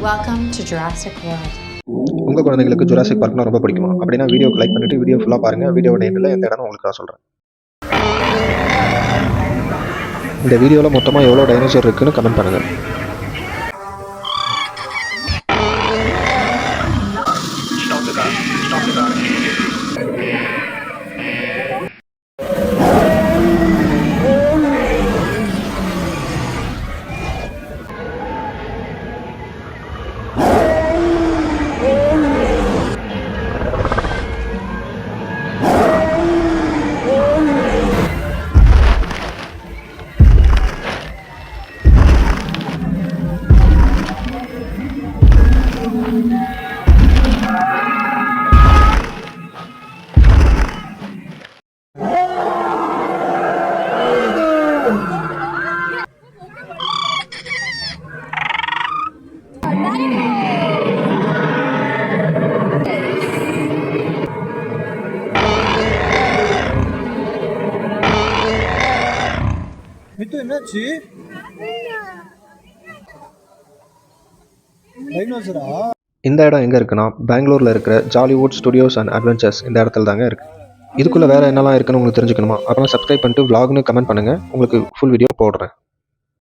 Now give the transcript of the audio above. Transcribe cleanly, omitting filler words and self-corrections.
Welcome to Jurassic World. உங்கள் குழந்தைங்களுக்கு Jurassic பார்க்னா ரொம்ப பிடிக்குமா? அப்படின்னா வீடியோக்கு லைக் பண்ணிவிட்டு வீடியோ ஃபுல்லாக பாருங்கள். வீடியோட எண்டில் எந்த இடம்னு உங்களுக்கு நான் சொல்கிறேன். இந்த வீடியோவில் மொத்தமாக எவ்வளோ டைனோசர் இருக்குன்னு கமெண்ட் பண்ணுங்கள். என்னாச்சு? இந்த இடம் எங்கே இருக்குன்னா பெங்களூரில் இருக்கிற ஜாலிவுட் ஸ்டுடியோஸ் அண்ட் அட்வென்ச்சர்ஸ் இந்த இடத்துல தாங்க இருக்குது. இதுக்குள்ளே வேறு என்னெல்லாம் இருக்குன்னு உங்களுக்கு தெரிஞ்சுக்கணுமா? அப்புறம் சப்ஸ்கிரைப் பண்ணிட்டு vlogனு கமெண்ட் பண்ணுங்கள். உங்களுக்கு ஃபுல் வீடியோ போடுறேன்.